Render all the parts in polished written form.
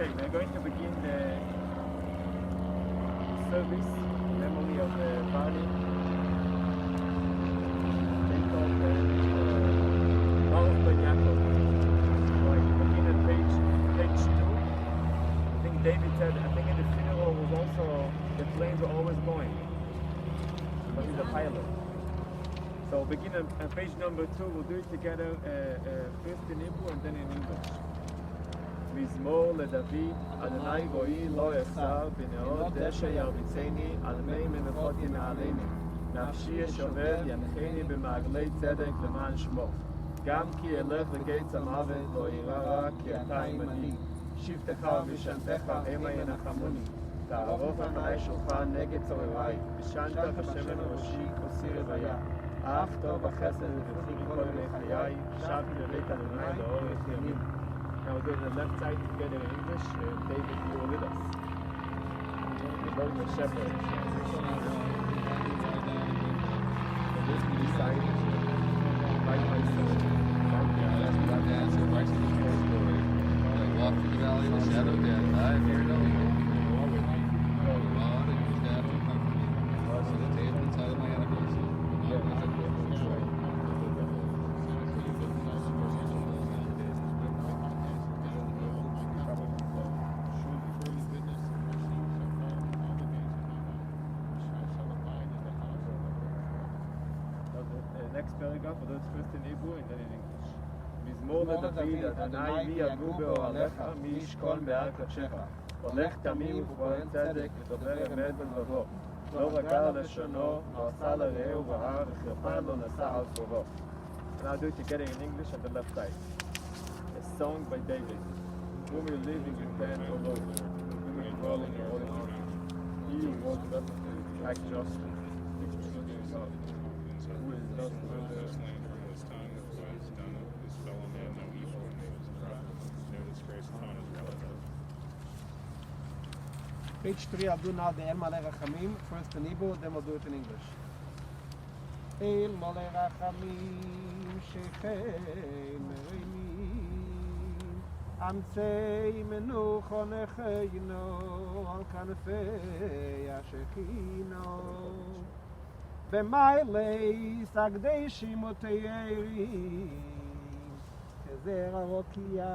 Okay, we're going to begin the service in memory of Barnard. They called Baruch Ben Yaakov. Right, begin at page 2. I think David said, I think in the funeral was also, the planes were always going. But he's a pilot. So begin on page number 2, we'll do it together first in Hebrew and then in English. מזמור לדוד, אדוני רואי לא יחסר, בנאות דשא ירביצני, על מי מנחות ינעלני. נפשי ישובר, ינחני במעגלי צדק למען שמו. גם כי אלך לגיא המוות, לא אירא רע, כי אתה עמדי. שבטך ומשענתך המה ינחמוני. תערוך עלי שולחן נגד צורריי, ושנת בשמן ראשי כוסי רוויה. אך טוב החסד וכי כל ימי חיי, שבתי לבית אדוני לאורך ימים. Now we're going to the left side together in English. David, you were with us. We're both the shepherds. And this is the side, right by side. That's a right story. I walk through the valley of the shadow of death. I fear no evil. The rod and your staff will comfort me. So the table inside of my enemies. Next paragraph, we'll do it first in Hebrew and then in English. מזמור לדוד, אדוני מי יגור באוהליך, מי ישכון בהר קודשך. הולך תמים ופועל צדק, ודובר אמת בלבבו. לא רגע לשונו, לא עשה לרעהו רעה, וחרפה לא נשא על קרובו. And I'll do it together in English on the left side. A song by David. Whom you living in tent, O Lord, whom you dwell in your holy mountain. He who walks perfectly, act justly, speaks truth to God. Who is not This land from his tongue, who has done of his fellow man no evil, and made his brother no disgrace upon his relative. Page 3, I'll do now the El Malei Rachamim, first in Hebrew, then we'll do it in English. El Malei Rachamim, Shechem Ereimim, Amtzei Menucho Necheino, Al Kanfei Ashechino, B'mailei Sagdeishim Oteirim, Kezer Arokia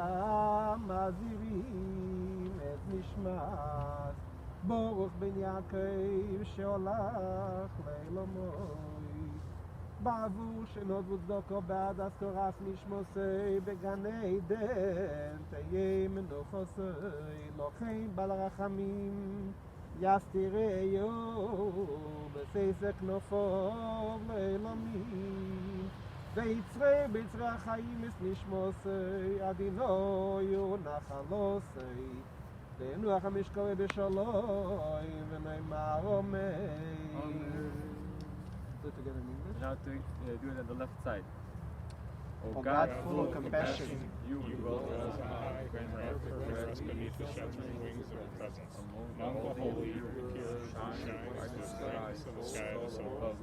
Mazirim, Et Nishmas, Baruch Ben Yaakov sheolach leilomoi, Ba'avur shenot v'tzedoko b'adas toras nishmosei, Began Eden teyei menuchosei, Lochein bal rachamim, Yastireyo b'seisek nofov leilomim, Veitzrei b'tzrei achayim es nishmosei, Adinoyu nachalosei, Ve'enuach hamishkore b'shaloi, v'neimar omei. Do it together in English. Now do it on the left side. O God, full of compassion, you dwell Dwells high, and rest beneath the sheltering wings of your presence. Among the holy, your appears shine as the brightness of the sky is so above.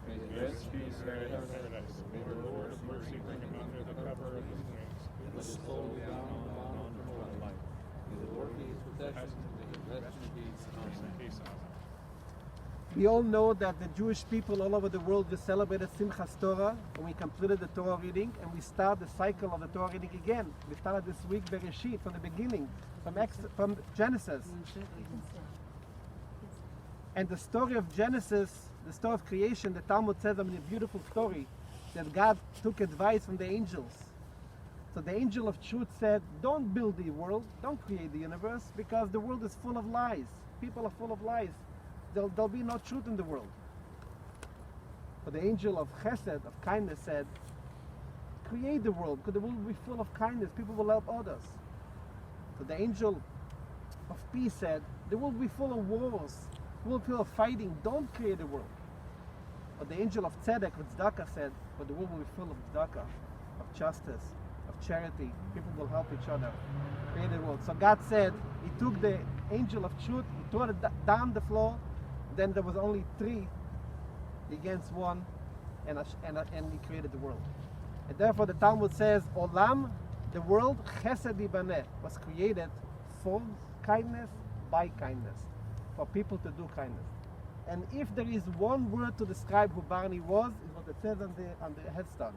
May his rest be spared in paradise. May the Lord of mercy bring him under the cover of his wings. Let his soul be down on the wonderful life. May the Lord be his protection. May he rest in peace. we all know that the Jewish people all over the world just celebrated Simchas Torah when we completed the Torah reading, and we start the cycle of the Torah reading again. We started this week Bereshit, from the beginning, from Genesis. And the story of Genesis, the story of creation, the Talmud says, a beautiful story, that God took advice from the angels. So the angel of truth said, don't build the world, don't create the universe, because the world is full of lies. People are full of lies. There'll be no truth in the world. But the angel of chesed, of kindness, said, create the world, because the world will be full of kindness. People will help others. So the angel of peace said, the world will be full of wars, full of fighting. Don't create the world. But the angel of tzedek, of tzedakah, said, but the world will be full of tzedakah, of justice, of charity. People will help each other. Create the world. So God said, he took the angel of truth, he tore it down the floor. Then there was only 3 against 1, and he created the world. And therefore the Talmud says, Olam The world, Chesed Ibaneh, was created for kindness, by kindness, for people to do kindness. And if there is one word to describe who Barney was, is what it says on the headstone.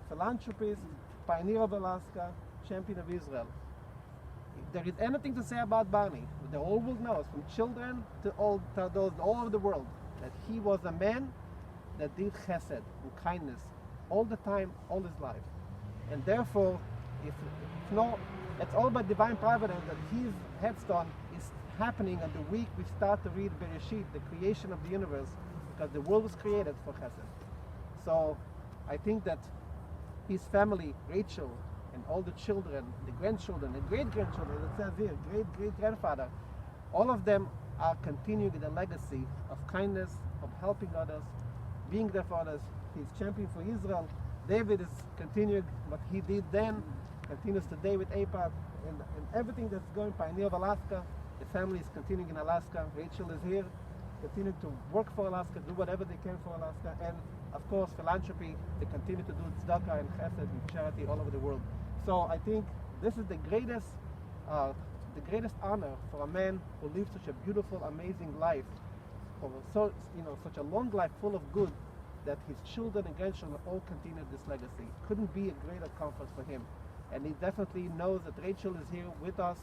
Philanthropist, pioneer of Alaska, champion of Israel. If there is anything to say about Barney, the whole world knows, from children to those all over the world, that he was a man that did chesed and kindness all the time, all his life. And therefore, if no, it's all by divine providence that his headstone is happening on the week we start to read Bereshit, the creation of the universe, because the world was created for chesed. So I think that his family, Rachel, and all the children, the grandchildren, the great-grandchildren, it says here, great-great-grandfather, all of them are continuing the legacy of kindness, of helping others, being there for others. He's champion for Israel. David is continuing what he did then, continues today with APAC, and everything that's going, pioneer of Alaska. The family is continuing in Alaska. Rachel is here, continuing to work for Alaska, do whatever they can for Alaska, and of course philanthropy. They continue to do tzedakah and chesed and charity all over the world. So I think this is the greatest honor for a man who lived such a beautiful, amazing life, for such a long life full of good, that his children and grandchildren all continue this legacy. Couldn't be a greater comfort for him. And he definitely knows that Rachel is here with us,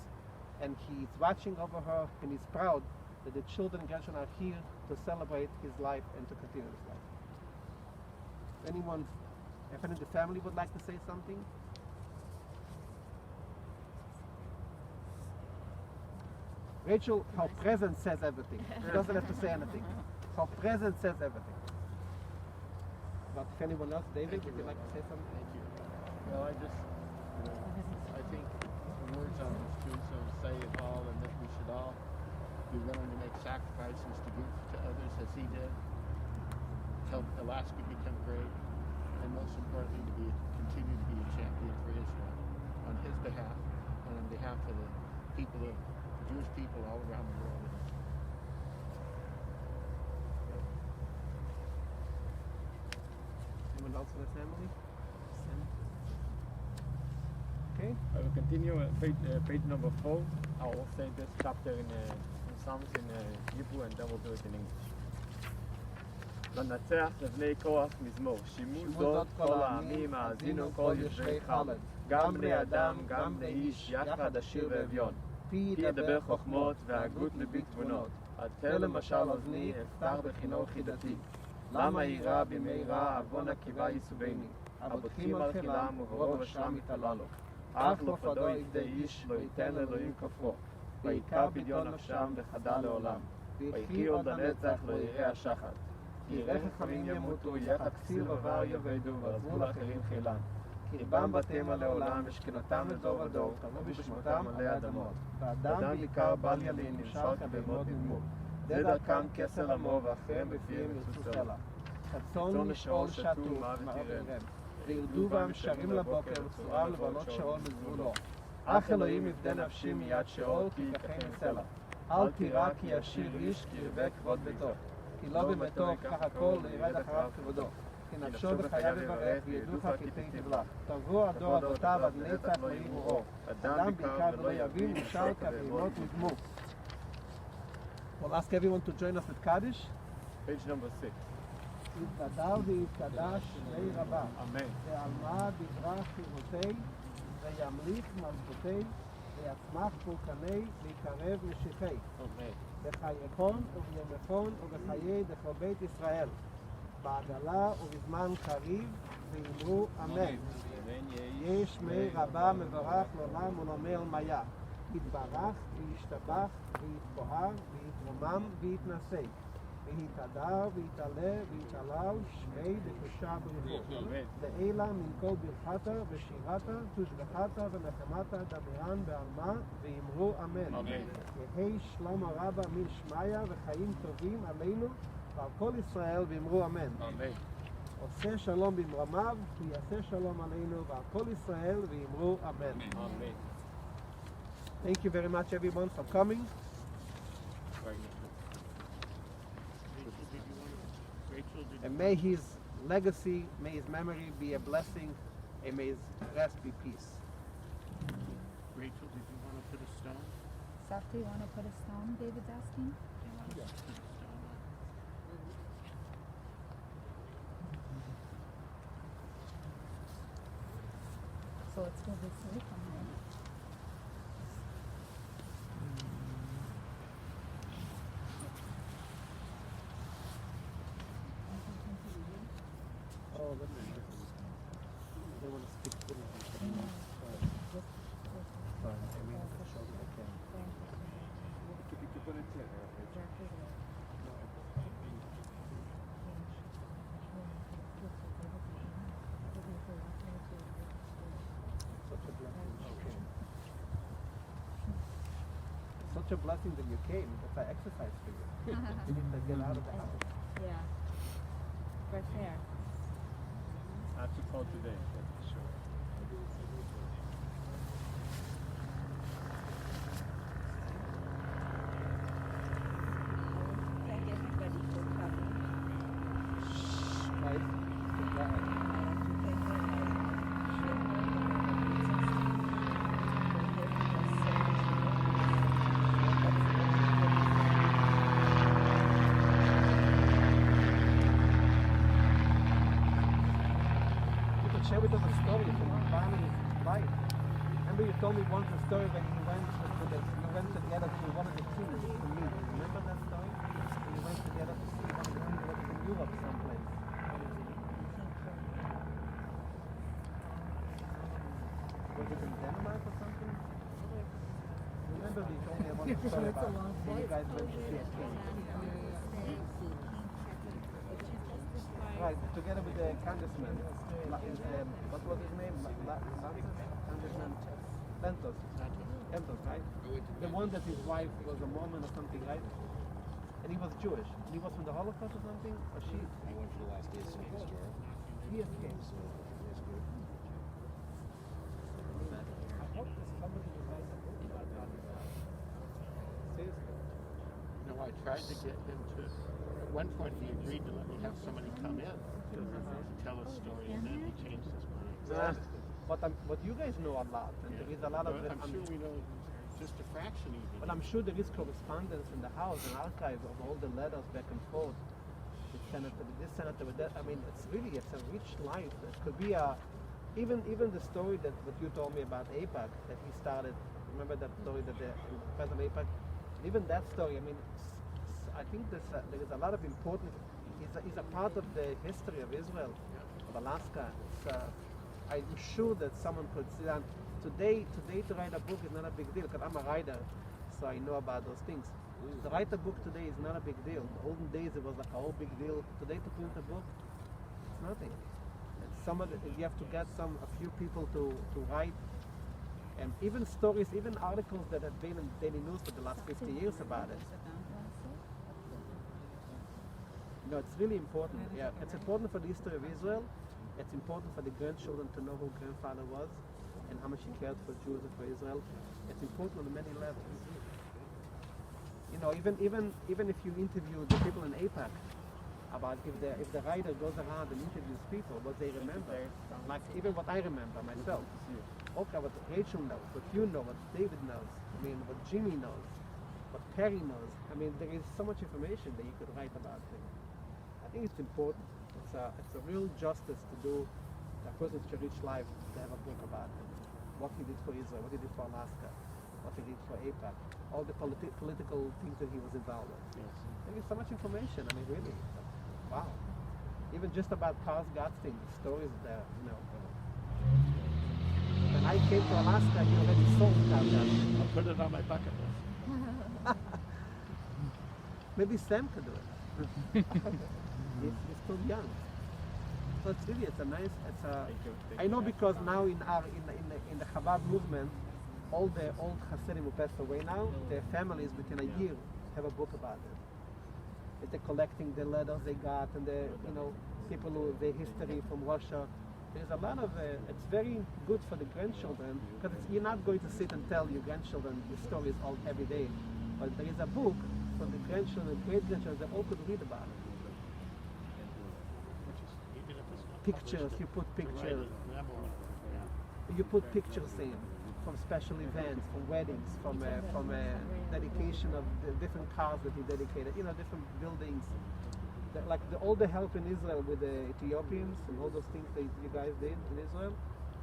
and he's watching over her, and he's proud that the children and grandchildren are here to celebrate his life and to continue his life. Anyone in the family would like to say something? Rachel, her presence says everything. She doesn't have to say anything. Her presence says everything. But if anyone else, David, would you like to say something? Thank you. Well, I think the words on this tombstone say it all, and that we should all be willing to make sacrifices to give to others as he did, help Alaska become great, and most importantly, to continue to be a champion for Israel on his behalf and on behalf of the people of Jewish people all around the world. Anyone else in the family? Okay. I will continue page number 4. I will say this chapter in Psalms in Hebrew, and then we'll do it in English. לנצח לבני כוח מזמור, שימו זאת כל העמים, האזינו כל יושבי חלד, גם בני אדם, גם בני איש, יחד עשיר ואביון. פי ידבר חוכמות והגות מביט תבונות, עד תלם משל אוזני, אפתח בכינור חידתי. למה יירא בימי רע, עוון הקיבה יסובני, הבוטחים על חילם וברוב אשרם יתעללו. אך לא פדו יפדה איש, לא ייתן אלוהים כפרו, ויקע פדיון נפשם וחדל לעולם, ויחי עוד לנצח לא יראה השחת. כי חכמים ימותו, יחד כסיר ובר יאבדו, ועזבו לאחרים חילם. קרבם בתימה לעולם, ושכנתם לדור ודור, קראו בשמותם עלי אדמות. ואדם בעיקר בל ילין, נמשל כבהמות נדמו. זה דרכם כסר עמו, ואחריהם בפיהם ירצו סלע. חצון לשאול שתו, מוות ירם. וירדו בם שרים לבוקר, וצורם לבנות שאול בזבולו. אך אלוהים יפדה נפשי מיד שאול, כי ייקחם מסלע. אל תירא כי ישיר איש, כי ירבה כבוד ביתו. כי לא בביתו כך הכל ירד אחריו כבודו. כי נפשו בחייו יברך, וידעוך כי תבלח. תבוא הדור אבותיו עד נצח לא ימורו. אדם בעיקר ולא יבין, נשאר כבהמות נדמו. We'll ask everyone to join us with Kaddish. Page number 6. יתהדר ויתקדש שמי רבה. Amen. ועלמה דברה חירותי, וימליך מלכותי, ויצמח פורקני, ויקרב משיחי. בחייכון וביומכון ובחיי דכל בית ישראל, בעגלה ובזמן קריב, ואמרו אמן. יהי שמי רבה מברך לעולם ולעמל מיה. יתברך וישתבח ויתפאר ויתרומם ויתנשא. ויתהדר ויתעלה ויתעלל שמי דקדושה בריחו. לעילה מן כל ברכתה ושירתה תושבחתה ונחמתה דבריין בעלמה, ואמרו אמן. יהי שלום הרבה מן שמיה וחיים טובים עלינו ועל כל ישראל, ואמרו אמן. עושה שלום במרמיו ויעשה שלום עלינו ועל כל ישראל, ואמרו אמן. Thank you very much everyone for coming. And may his legacy, may his memory be a blessing, and may his rest be peace. Rachel, did you want to put a stone? Safta, you want to put a stone, David's asking? Do you want us to put a stone on? So let's go this way from there. Oh, that's interesting. They want to speak to me. Sorry, I mean, to show that I can. Such a blessing. Okay. Such a blessing that you came. That's an exercise for you. You need to get out of the house. Yeah. Fresh air. Not too cold today, that's for sure. Thank everybody for coming. Right? You could share with us a story from Barnard's life. Remember you told me once a story when you went together to one of the kings to meet. Remember that story? When you went together to see one of the kings that was in Europe someplace. Was it in Denmark or something? Remember you told me about the story about when you guys went to see a king. Right, together with the congressman. What was his name? Congressman Lentos. Lentos, right? The one that his wife was a Mormon or something, right? And he was Jewish. And he was from the Holocaust or something? Or she? I went for the last day of the store. He escaped. So that's good. I hope there's somebody who writes a book about that. Seriously. No, I tried to get him to, at one point he agreed to let me have somebody come in to tell a story, and then he changed his mind. But you guys know a lot, and there is a lot of. But I'm sure we know just a fraction even. But I'm sure there is correspondence in the house and archive of all the letters back and forth. With senator, with this senator, with that. I mean, it's a rich life. It could be even the story that what you told me about AIPAC that he started. Remember that story that the president of AIPAC. Even that story. I mean, I think there is a lot of important. He's a part of the history of Israel, of Alaska. I'm sure that someone could sit down. Today to write a book is not a big deal because I'm a writer, so I know about those things. To write a book today is not a big deal. The olden days it was like a whole big deal. Today to print a book, it's nothing. You have to get a few people to write, and even stories, even articles that have been in daily news for the last 50 years about it. No, it's really important. Yeah, it's important for the history of Israel. It's important for the grandchildren to know who grandfather was and how much he cared for Jews and for Israel. It's important on many levels. You know, even if you interview the people in AIPAC about if the writer goes around and interviews people, what they remember, like even what I remember myself. Okay, what Rachel knows, what you know, what David knows. I mean, what Jimmy knows, what Perry knows. I mean, there is so much information that you could write about him. I think it's important. It's a real justice to do a person's rich life to have a book about him. What he did for Israel, what he did for Alaska, what he did for AIPAC, all the political things that he was involved in. Yes. There is so much information. I mean, really, wow. Even just about Gottstein, the stories there, you know. When I came to Alaska, he already sold Gottstein. I'll put it on my bucket list. Maybe Sam could do it. He's still young. So I know because now in the Chabad movement, all the old Hasidim who passed away now, their families within a year have a book about it. They're collecting the letters they got and the people who the history from Russia. There's a lot of it's very good for the grandchildren because you're not going to sit and tell your grandchildren the stories all every day, but there is a book for the grandchildren, great grandchildren, they all could read about it. Pictures, you put pictures. You put pictures in from special events, from weddings, from dedication of the different cars that he dedicated, different buildings. All the help in Israel with the Ethiopians and all those things that you guys did in Israel.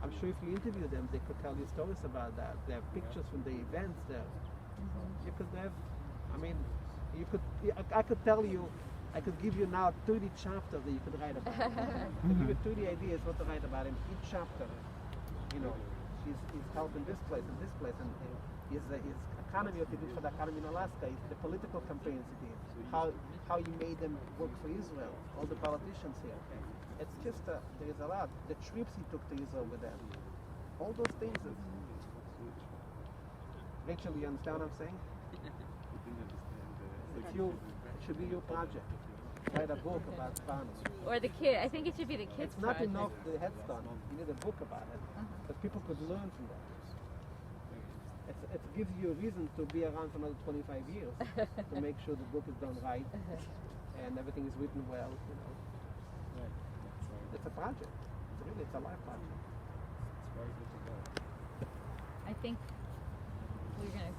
I'm sure if you interview them, they could tell you stories about that. They have pictures from the events there. You could have, I could tell you, I could give you now 30 chapters that you could write about. I could give you 30 ideas what to write about him. Each chapter, he's helping this place and this place, and his economy, what he did for the economy in Alaska, the political campaigns he did, how he made them work for Israel, all the politicians here. It's just, there is a lot. The trips he took to Israel with them. All those things. Rachel, you understand what I'm saying? It should be your project. Write a book about Barnard. Or the kid. I think it should be the kids' It's not project. enough the Headstone. You need a book about it. That people could learn from that. It gives you a reason to be around for another 25 years to make sure the book is done right and everything is written well. It's a project. It's a life project. I think we're gonna